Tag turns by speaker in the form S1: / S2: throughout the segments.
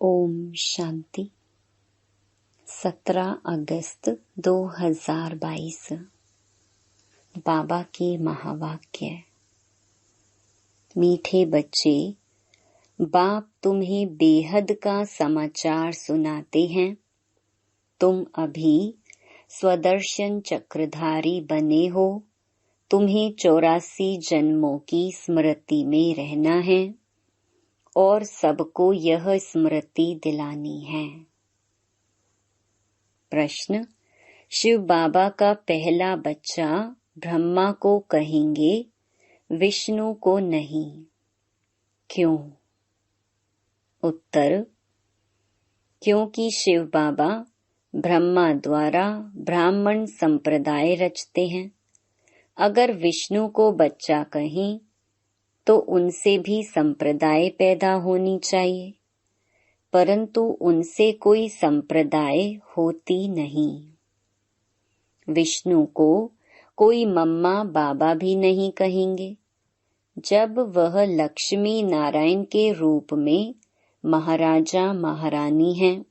S1: ओम शांति। 17 अगस्त 2022। बाबा के महावाक्य। मीठे बच्चे, बाप तुम्हें बेहद का समाचार सुनाते हैं। तुम अभी स्वदर्शन चक्रधारी बने हो। तुम्हें 84 जन्मों की स्मृति में रहना है और सबको यह स्मृति दिलानी है। प्रश्न। शिव बाबा का पहला बच्चा ब्रह्मा को कहेंगे, विष्णु को नहीं, क्यों? उत्तर। क्योंकि शिव बाबा ब्रह्मा द्वारा ब्राह्मण संप्रदाय रचते हैं। अगर विष्णु को बच्चा कहें तो उनसे भी संप्रदाय पैदा होनी चाहिए, परंतु उनसे कोई संप्रदाय होती नहीं। विष्णु को कोई मम्मा बाबा भी नहीं कहेंगे। जब वह लक्ष्मी नारायण के रूप में महाराजा महारानी हैं,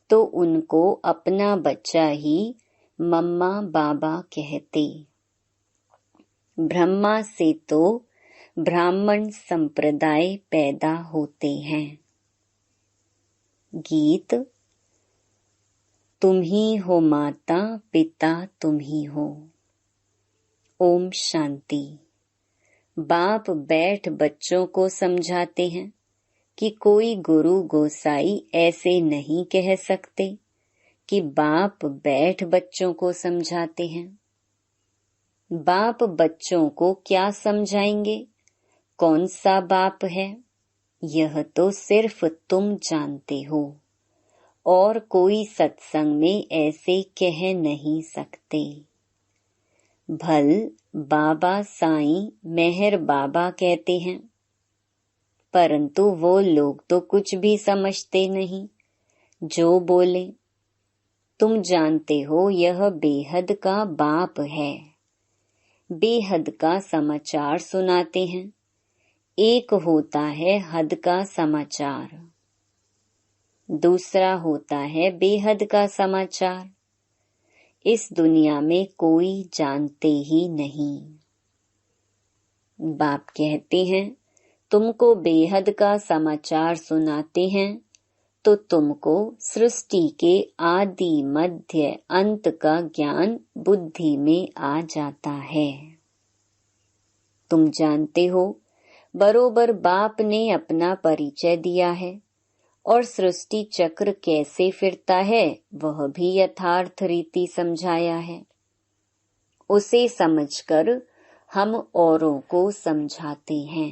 S1: तो उनको अपना बच्चा ही मम्मा बाबा कहते। ब्रह्मा से तो ब्राह्मण संप्रदाय पैदा होते हैं। गीत। तुम ही हो माता पिता, तुम ही हो। ओम शांति। बाप बैठ बच्चों को समझाते हैं कि कोई गुरु गोसाई ऐसे नहीं कह सकते कि बाप बैठ बच्चों को समझाते हैं। बाप बच्चों को क्या समझाएंगे? कौन सा बाप है, यह तो सिर्फ तुम जानते हो, और कोई सत्संग में ऐसे कह नहीं सकते। भल बाबा साईं मेहर बाबा कहते हैं, परंतु वो लोग तो कुछ भी समझते नहीं जो बोले। तुम जानते हो यह बेहद का बाप है। बेहद का समाचार सुनाते हैं। एक होता है हद का समाचार, दूसरा होता है बेहद का समाचार। इस दुनिया में कोई जानते ही नहीं। बाप कहते हैं, तुमको बेहद का समाचार सुनाते हैं तो तुमको सृष्टि के आदि मध्य अंत का ज्ञान बुद्धि में आ जाता है। तुम जानते हो बरोबर बाप ने अपना परिचय दिया है और सृष्टि चक्र कैसे फिरता है वह भी यथार्थ रीति समझाया है। उसे समझकर हम औरों को समझाते हैं।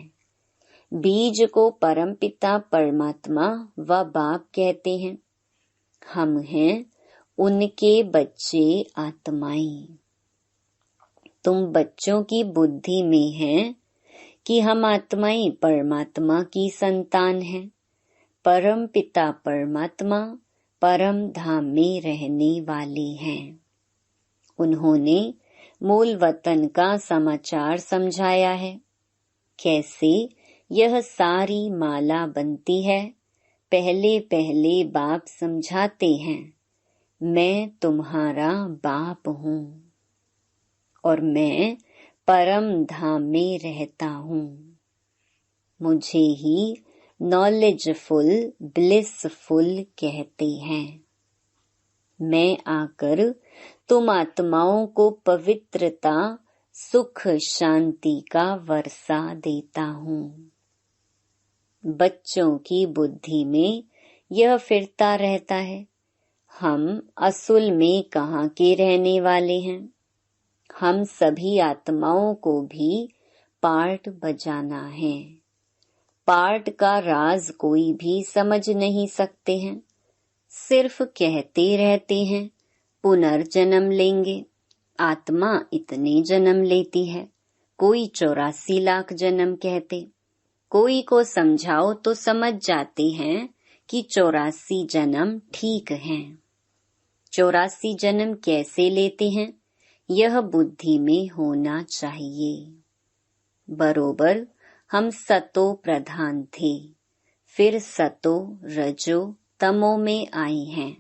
S1: बीज को परमपिता परमात्मा व बाप कहते हैं। हम हैं उनके बच्चे आत्माएं। तुम बच्चों की बुद्धि में हैं कि हम आत्माएं परमात्मा की संतान हैं। परम पिता परमात्मा परम धाम में रहने वाले हैं। उन्होंने मूल वतन का समाचार समझाया है। कैसे यह सारी माला बनती है, पहले पहले बाप समझाते हैं, मैं तुम्हारा बाप हूँ और मैं परम धाम में रहता हूँ। मुझे ही नॉलेजफुल ब्लिसफुल कहते हैं। मैं आकर तुम आत्माओं को पवित्रता सुख शांति का वर्षा देता हूँ। बच्चों की बुद्धि में यह फिरता रहता है, हम असुल में कहाँ के रहने वाले हैं। हम सभी आत्माओं को भी पार्ट बजाना है। पार्ट का राज कोई भी समझ नहीं सकते हैं। सिर्फ कहते रहते हैं पुनर्जन्म लेंगे। आत्मा इतने जन्म लेती है, कोई 84 लाख जन्म कहते। कोई को समझाओ तो समझ जाते हैं कि 84 जन्म ठीक हैं। 84 जन्म कैसे लेते हैं, यह बुद्धि में होना चाहिए। बरोबर हम सतो प्रधान थे, फिर सतो रजो तमो में आए हैं।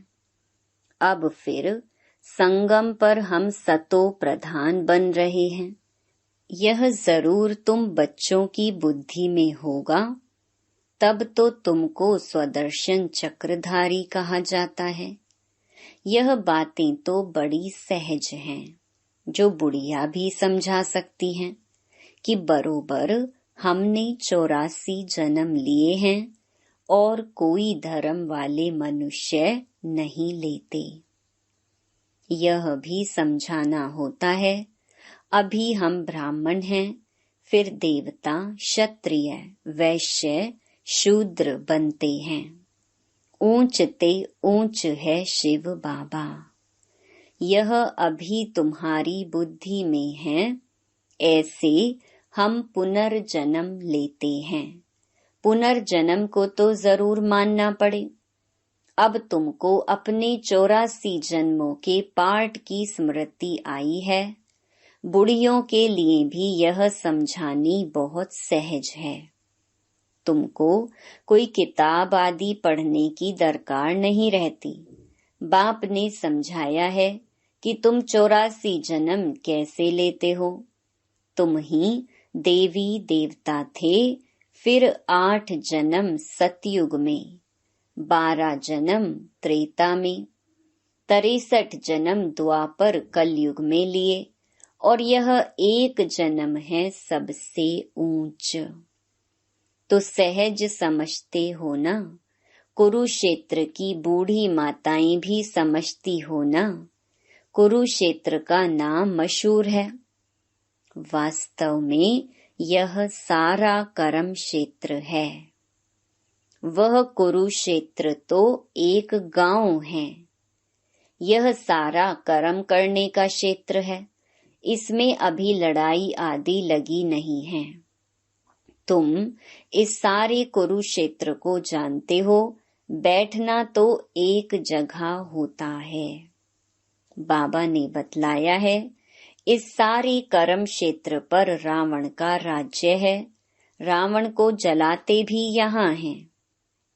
S1: अब फिर संगम पर हम सतो प्रधान बन रहे हैं। यह जरूर तुम बच्चों की बुद्धि में होगा, तब तो तुमको स्वदर्शन चक्रधारी कहा जाता है। यह बातें तो बड़ी सहज हैं, जो बुढ़िया भी समझा सकती हैं कि बरोबर हमने 84 जन्म लिए हैं और कोई धर्म वाले मनुष्य नहीं लेते। यह भी समझाना होता है, अभी हम ब्राह्मण हैं, फिर देवता, क्षत्रिय, वैश्य, शूद्र बनते हैं। ऊंच ते ऊंच है शिव बाबा। यह अभी तुम्हारी बुद्धि में है। ऐसे हम पुनर्जन्म लेते हैं। पुनर्जन्म को तो जरूर मानना पड़े। अब तुमको अपने 84 जन्मों के पाठ की स्मृति आई है। बुढ़ियों के लिए भी यह समझानी बहुत सहज है। तुमको कोई किताब आदि पढ़ने की दरकार नहीं रहती। बाप ने समझाया है कि तुम 84 जन्म कैसे लेते हो। तुम ही देवी देवता थे, फिर 8 जन्म सतयुग में, 12 जन्म त्रेता में, 63 जन्म द्वापर कलयुग में लिए, और यह एक जन्म है सबसे ऊंच। तो सहज समझते हो ना। कुरुक्षेत्र की बूढ़ी माताएं भी समझती हो ना। कुरुक्षेत्र का नाम मशहूर है। वास्तव में यह सारा कर्म क्षेत्र है। वह कुरुक्षेत्र तो एक गांव है। यह सारा कर्म करने का क्षेत्र है। इसमें अभी लड़ाई आदि लगी नहीं है। तुम इस सारे कुरुक्षेत्र को जानते हो। बैठना तो एक जगह होता है। बाबा ने बतलाया है, इस सारे कर्म क्षेत्र पर रावण का राज्य है। रावण को जलाते भी यहाँ हैं।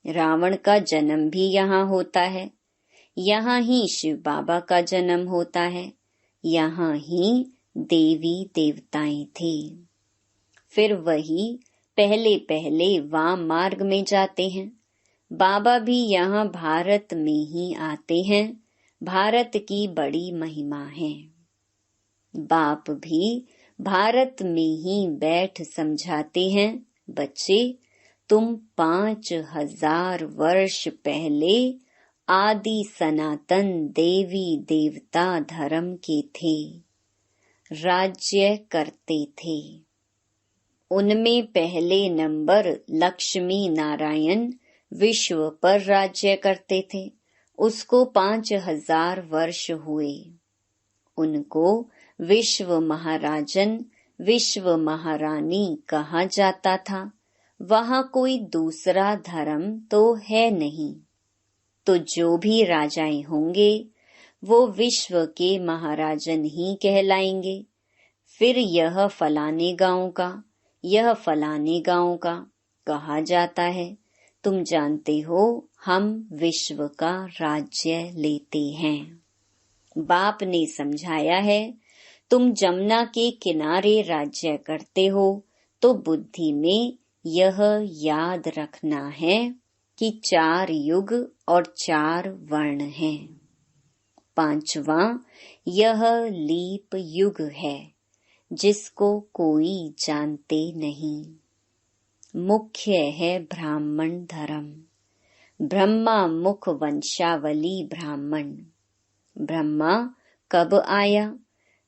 S1: रावण का जन्म भी यहाँ होता है। यहाँ ही शिव बाबा का जन्म होता है। यहाँ ही देवी देवताएं थे। फिर वही पहले पहले वाम मार्ग में जाते हैं। बाबा भी यहाँ भारत में ही आते हैं। भारत की बड़ी महिमा है। बाप भी भारत में ही बैठ समझाते हैं, बच्चे तुम 5000 वर्ष पहले आदि सनातन देवी देवता धर्म के थे, राज्य करते थे। उनमें पहले नंबर लक्ष्मी नारायण विश्व पर राज्य करते थे। उसको 5000 वर्ष हुए। उनको विश्व महाराजन, विश्व महारानी कहा जाता था। वहाँ कोई दूसरा धर्म तो है नहीं। तो जो भी राजाएं होंगे वो विश्व के महाराजन ही कहलाएंगे। फिर यह फलाने गांव का, यह फलाने गांव का कहा जाता है। तुम जानते हो हम विश्व का राज्य लेते हैं। बाप ने समझाया है, तुम जमुना के किनारे राज्य करते हो तो बुद्धि में यह याद रखना है कि 4 युग और 4 वर्ण हैं। 5वां यह लीप युग है, जिसको कोई जानते नहीं। मुख्य है ब्राह्मण धर्म। ब्रह्मा मुख वंशावली ब्राह्मण। ब्रह्मा कब आया?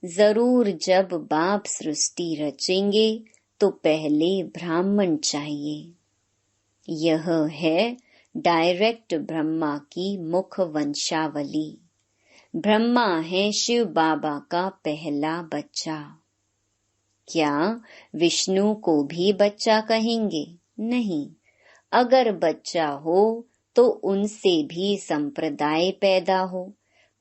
S1: जरूर जब बाप सृष्टि रचेंगे तो पहले ब्राह्मण चाहिए। यह है डायरेक्ट ब्रह्मा की मुख वंशावली। ब्रह्मा है शिव बाबा का पहला बच्चा। क्या विष्णु को भी बच्चा कहेंगे? नहीं। अगर बच्चा हो तो उनसे भी संप्रदाय पैदा हो,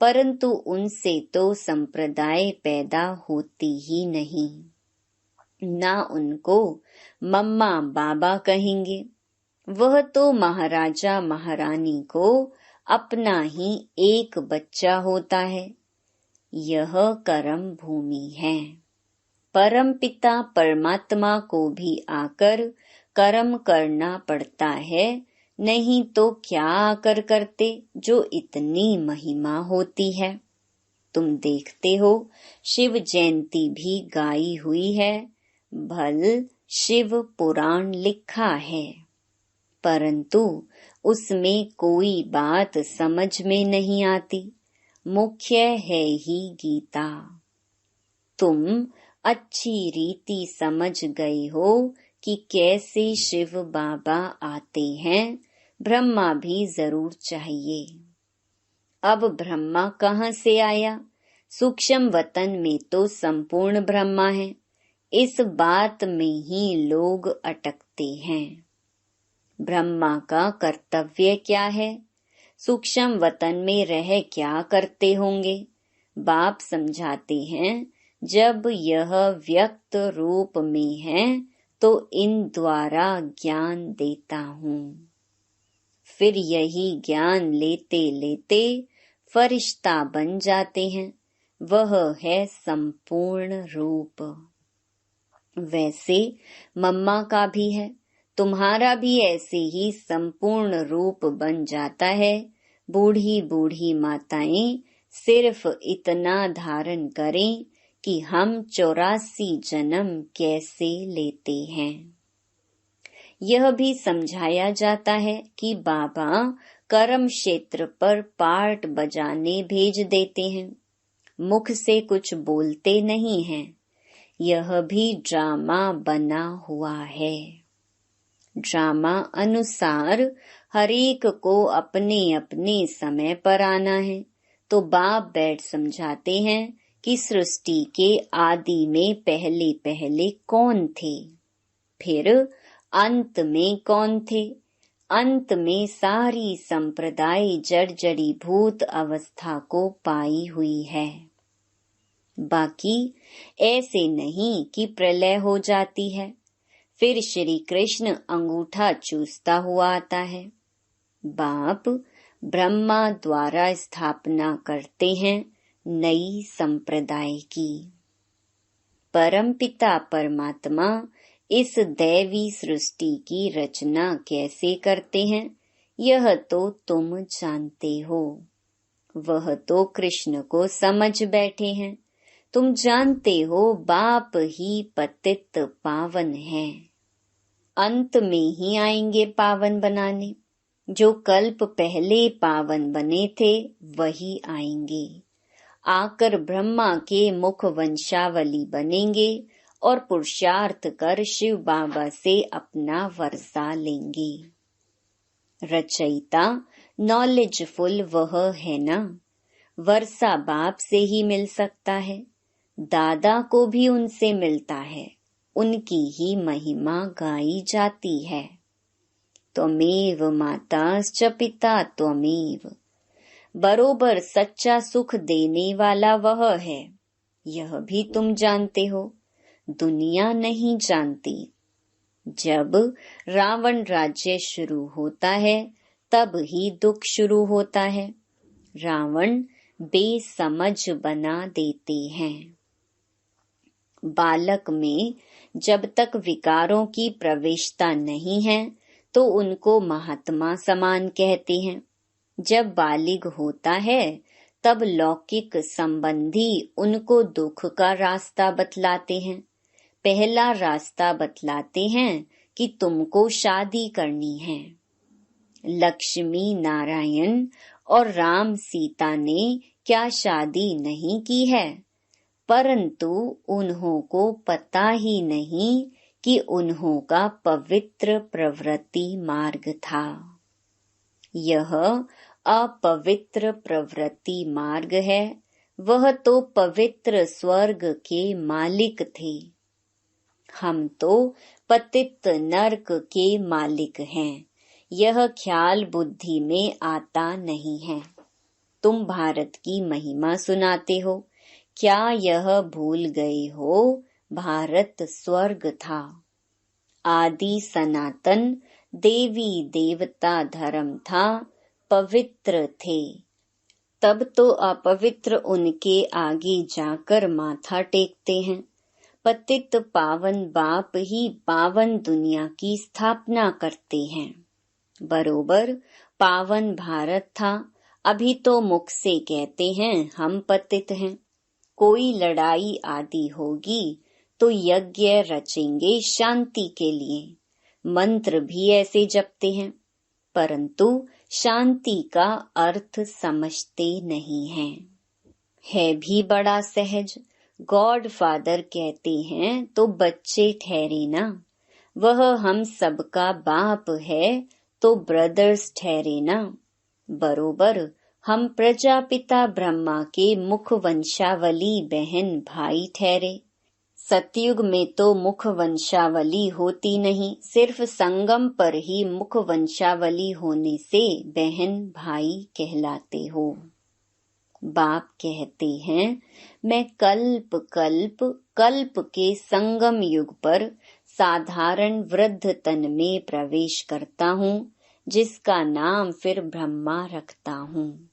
S1: परंतु उनसे तो संप्रदाय पैदा होती ही नहीं। ना उनको मम्मा बाबा कहेंगे। वह तो महाराजा महारानी को अपना ही एक बच्चा होता है। यह कर्म भूमि है। परम पिता परमात्मा को भी आकर कर्म करना पड़ता है, नहीं तो क्या आकर करते जो इतनी महिमा होती है। तुम देखते हो शिव जयंती भी गाई हुई है, भल शिव पुराण लिखा है, परंतु उसमें कोई बात समझ में नहीं आती। मुख्य है ही गीता। तुम अच्छी रीति समझ गए हो कि कैसे शिव बाबा आते हैं। ब्रह्मा भी जरूर चाहिए। अब ब्रह्मा कहाँ से आया? सूक्ष्म वतन में तो संपूर्ण ब्रह्मा है। इस बात में ही लोग अटकते हैं। ब्रह्मा का कर्तव्य क्या है? सूक्ष्म वतन में रह क्या करते होंगे? बाप समझाते हैं, जब यह व्यक्त रूप में है तो इन द्वारा ज्ञान देता हूँ। फिर यही ज्ञान लेते लेते फरिश्ता बन जाते हैं। वह है संपूर्ण रूप। वैसे मम्मा का भी है, तुम्हारा भी ऐसे ही संपूर्ण रूप बन जाता है। बूढ़ी बूढ़ी माताएं सिर्फ इतना धारण करें कि हम 84 जन्म कैसे लेते हैं। यह भी समझाया जाता है कि बाबा कर्म क्षेत्र पर पार्ट बजाने भेज देते हैं, मुख से कुछ बोलते नहीं हैं। यह भी ड्रामा बना हुआ है। ड्रामा अनुसार हरेक को अपने अपने समय पर आना है। तो बाप बैठ समझाते हैं कि सृष्टि के आदि में पहले पहले कौन थे, फिर अंत में कौन थे। अंत में सारी संप्रदाय जर्जरीभूत अवस्था को पाई हुई है। बाकी ऐसे नहीं कि प्रलय हो जाती है, फिर श्री कृष्ण अंगूठा चूसता हुआ आता है। बाप ब्रह्मा द्वारा स्थापना करते हैं नई संप्रदाय की। परमपिता परमात्मा इस दैवी सृष्टि की रचना कैसे करते हैं, यह तो तुम जानते हो। वह तो कृष्ण को समझ बैठे हैं। तुम जानते हो बाप ही पतित पावन है। अंत में ही आएंगे पावन बनाने। जो कल्प पहले पावन बने थे वही आएंगे, आकर ब्रह्मा के मुख वंशावली बनेंगे और पुरुषार्थ कर शिव बाबा से अपना वर्षा लेंगे। रचयिता नॉलेजफुल वह है ना, वर्षा बाप से ही मिल सकता है। दादा को भी उनसे मिलता है, उनकी ही महिमा गाई जाती है। त्वमेव माताश्च पिता त्वमेव। बरोबर सच्चा सुख देने वाला वह है, यह भी तुम जानते हो। दुनिया नहीं जानती। जब रावण राज्य शुरू होता है तब ही दुख शुरू होता है। रावण बेसमझ बना देते हैं। बालक में जब तक विकारों की प्रवेशता नहीं है तो उनको महात्मा समान कहते हैं। जब बालिग होता है तब लौकिक संबंधी उनको दुख का रास्ता बतलाते हैं। पहला रास्ता बतलाते हैं कि तुमको शादी करनी है। लक्ष्मी नारायण और राम सीता ने क्या शादी नहीं की है, परंतु उन्हों को पता ही नहीं कि उन्हों का पवित्र प्रवृत्ति मार्ग था। यह अपवित्र प्रवृत्ति मार्ग है। वह तो पवित्र स्वर्ग के मालिक थे। हम तो पतित नरक के मालिक हैं। यह ख्याल बुद्धि में आता नहीं है। तुम भारत की महिमा सुनाते हो, क्या यह भूल गए हो भारत स्वर्ग था। आदि सनातन देवी देवता धर्म था, पवित्र थे। तब तो अपवित्र उनके आगे जाकर माथा टेकते हैं। पतित पावन बाप ही पावन दुनिया की स्थापना करते हैं। बरोबर पावन भारत था, अभी तो मुख से कहते हैं हम पतित हैं। कोई लड़ाई आदि होगी तो यज्ञ रचेंगे शांति के लिए, मंत्र भी ऐसे जपते हैं, परंतु शांति का अर्थ समझते नहीं हैं। है भी बड़ा सहज, गॉड फादर कहते हैं तो बच्चे ठहरे ना। वह हम सबका बाप है तो ब्रदर्स ठहरे ना। बरोबर हम प्रजापिता ब्रह्मा के मुख वंशावली बहन भाई ठहरे। सतयुग में तो मुख वंशावली होती नहीं, सिर्फ संगम पर ही मुख वंशावली होने से बहन भाई कहलाते हो। बाप कहते हैं मैं कल्प कल्प कल्प के संगम युग पर साधारण वृद्ध तन में प्रवेश करता हूँ, जिसका नाम फिर ब्रह्मा रखता हूँ,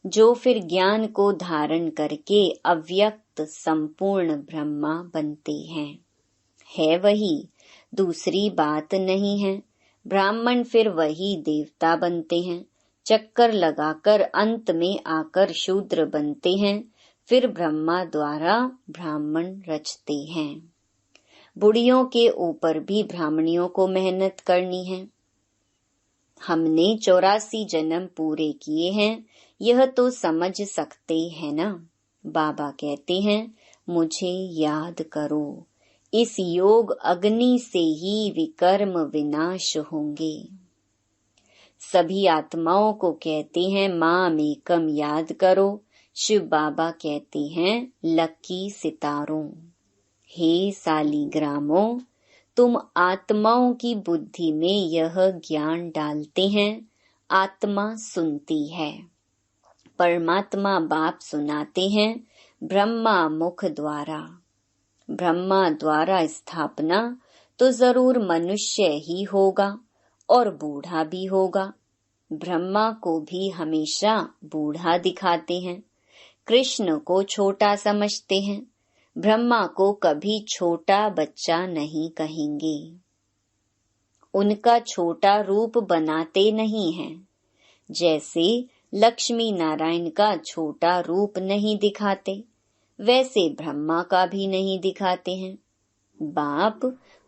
S1: जो फिर ज्ञान को धारण करके अव्यक्त संपूर्ण ब्रह्मा बनते हैं। है वही, दूसरी बात नहीं है। ब्राह्मण फिर वही देवता बनते हैं, चक्कर लगाकर अंत में आकर शूद्र बनते हैं, फिर ब्रह्मा द्वारा ब्राह्मण रचते हैं। बुढ़ियों के ऊपर भी ब्राह्मणियों को मेहनत करनी है। हमने 84 जन्म पूरे किए हैं, यह तो समझ सकते हैं ना। बाबा कहते हैं मुझे याद करो, इस योग अग्नि से ही विकर्म विनाश होंगे। सभी आत्माओं को कहते हैं माम एकम याद करो। शिव बाबा कहते हैं लकी सितारों। हे सालीग्रामों, तुम आत्माओं की बुद्धि में यह ज्ञान डालते हैं, आत्मा सुनती है। परमात्मा बाप सुनाते हैं ब्रह्मा मुख द्वारा। ब्रह्मा द्वारा स्थापना तो जरूर मनुष्य ही होगा और बूढ़ा भी होगा। ब्रह्मा को भी हमेशा बूढ़ा दिखाते हैं, कृष्ण को छोटा समझते हैं, ब्रह्मा को कभी छोटा बच्चा नहीं कहेंगे। उनका छोटा रूप बनाते नहीं हैं, जैसे लक्ष्मी नारायण का छोटा रूप नहीं दिखाते, वैसे ब्रह्मा का भी नहीं दिखाते हैं। बाप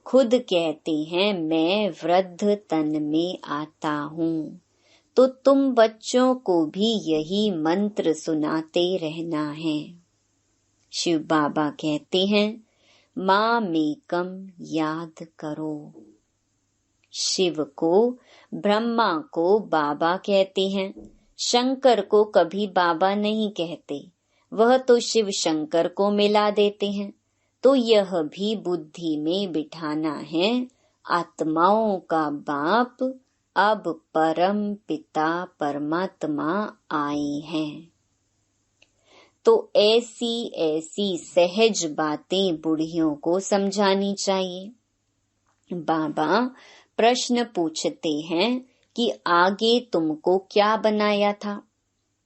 S1: खुद कहते हैं मैं वृद्ध तन में आता हूँ, तो तुम बच्चों को भी यही मंत्र सुनाते रहना है। शिव बाबा कहते हैं मामेकम याद करो। शिव को ब्रह्मा को बाबा कहते हैं, शंकर को कभी बाबा नहीं कहते, वह तो शिव शंकर को मिला देते हैं। तो यह भी बुद्धि में बिठाना है, आत्माओं का बाप अब परम पिता परमात्मा आए हैं। तो ऐसी ऐसी सहज बातें बुढ़ियों को समझानी चाहिए। बाबा प्रश्न पूछते हैं कि आगे तुमको क्या बनाया था,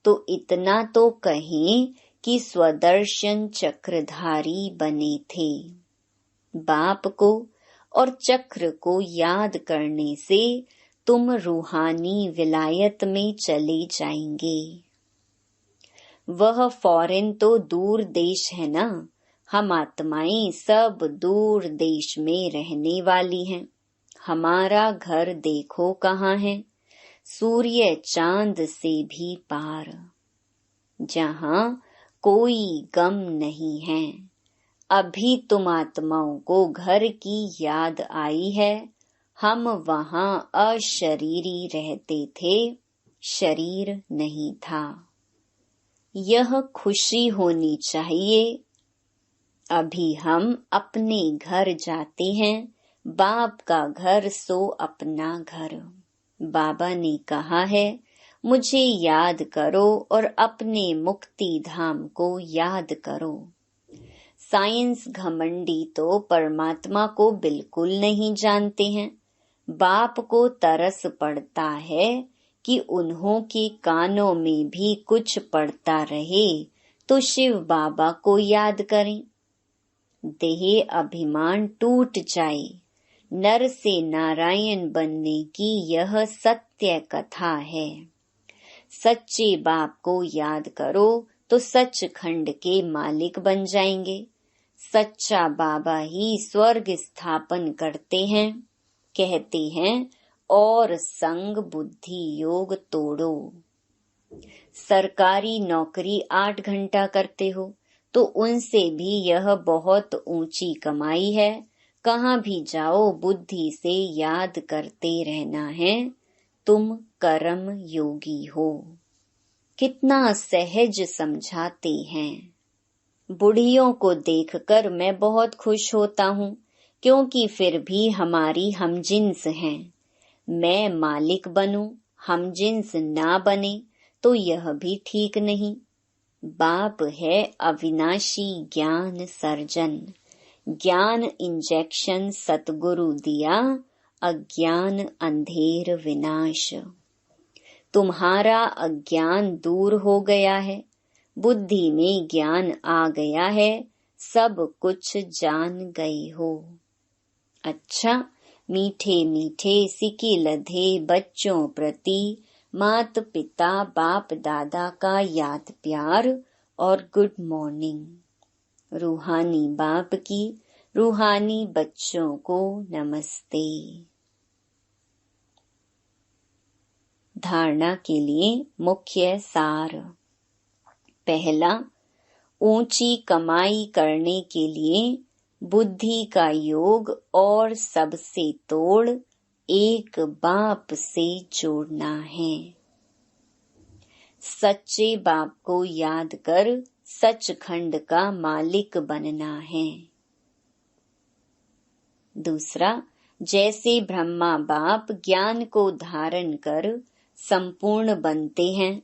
S1: तो इतना तो कहें कि स्वदर्शन चक्रधारी बने थे। बाप को और चक्र को याद करने से तुम रूहानी विलायत में चले जाएंगे। वह फॉरेन तो दूर देश है ना, हम आत्माएं सब दूर देश में रहने वाली हैं। हमारा घर देखो कहाँ है, सूर्य चांद से भी पार, जहाँ कोई गम नहीं है। अभी तुम आत्माओं को घर की याद आई है, हम वहाँ अशरीरी रहते थे, शरीर नहीं था। यह खुशी होनी चाहिए। अभी हम अपने घर जाते हैं, बाप का घर सो अपना घर। बाबा ने कहा है मुझे याद करो और अपने मुक्ति धाम को याद करो। साइंस घमंडी तो परमात्मा को बिल्कुल नहीं जानते हैं, बाप को तरस पड़ता है कि उन्हों के कानों में भी कुछ पड़ता रहे तो शिव बाबा को याद करें। देह अभिमान टूट जाए, नर से नारायण बनने की यह सत्य कथा है। सच्चे बाप को याद करो तो सचखंड के मालिक बन जाएंगे। सच्चा बाबा ही स्वर्ग स्थापन करते हैं। कहते हैं और संग बुद्धि योग तोड़ो। सरकारी नौकरी 8 घंटा करते हो तो उनसे भी यह बहुत ऊंची कमाई है। कहाँ भी जाओ बुद्धि से याद करते रहना है, तुम कर्म योगी हो। कितना सहज समझाते हैं। बुढ़ियों को देखकर मैं बहुत खुश होता हूँ, क्योंकि फिर भी हमारी हमजिन्स हैं। मैं मालिक बनूं, हमजिन्स ना बने तो यह भी ठीक नहीं। बाप है अविनाशी ज्ञान सर्जन। ज्ञान इंजेक्शन सतगुरु दिया, अज्ञान अंधेर विनाश। तुम्हारा अज्ञान दूर हो गया है, बुद्धि में ज्ञान आ गया है, सब कुछ जान गए हो। अच्छा, मीठे मीठे सिके लधे बच्चों प्रति मात पिता बाप दादा का याद प्यार और गुड मॉर्निंग। रूहानी बाप की रूहानी बच्चों को नमस्ते। धारणा के लिए मुख्य सार। पहला, ऊंची कमाई करने के लिए बुद्धि का योग और सबसे तोड़ एक बाप से जोड़ना है। सच्चे बाप को याद कर सचखंड का मालिक बनना है। दूसरा, जैसे ब्रह्मा बाप ज्ञान को धारण कर संपूर्ण बनते हैं,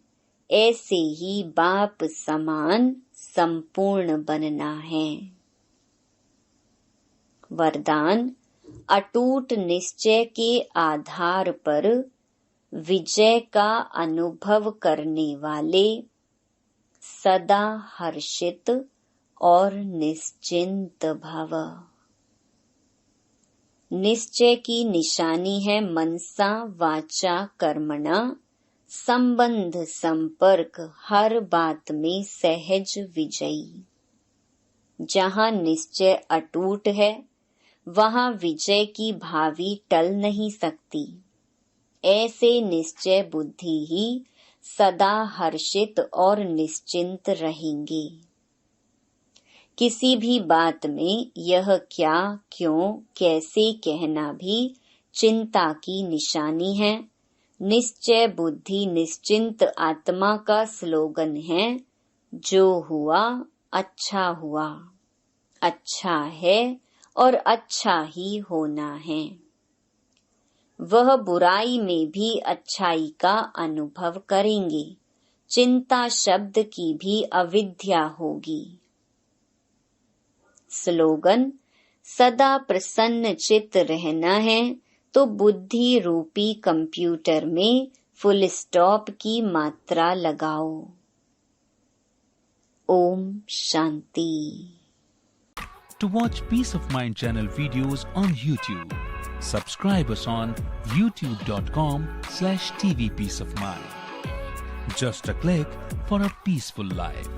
S1: ऐसे ही बाप समान संपूर्ण बनना है। वरदान, अटूट निश्चय के आधार पर विजय का अनुभव करने वाले सदा हर्षित और निश्चिंत भव। निश्चय की निशानी है मनसा वाचा कर्मणा, संबंध संपर्क हर बात में सहज विजयी। जहाँ निश्चय अटूट है वहाँ विजय की भावी टल नहीं सकती। ऐसे निश्चय बुद्धि ही सदा हर्षित और निश्चिंत रहेंगे। किसी भी बात में यह क्या, क्यों, कैसे कहना भी चिंता की निशानी है। निश्चय बुद्धि निश्चिंत आत्मा का स्लोगन है। जो हुआ अच्छा हुआ, अच्छा है और अच्छा ही होना है। वह बुराई में भी अच्छाई का अनुभव करेंगे। चिंता शब्द की भी अविद्या होगी। स्लोगन, सदा प्रसन्न चित्त रहना है तो बुद्धि रूपी कंप्यूटर में फुल स्टॉप की मात्रा लगाओ। Om Shanti.
S2: To watch Peace of Mind channel videos on YouTube, subscribe us on youtube.com/tvpeaceofmind. Just a click for a peaceful life.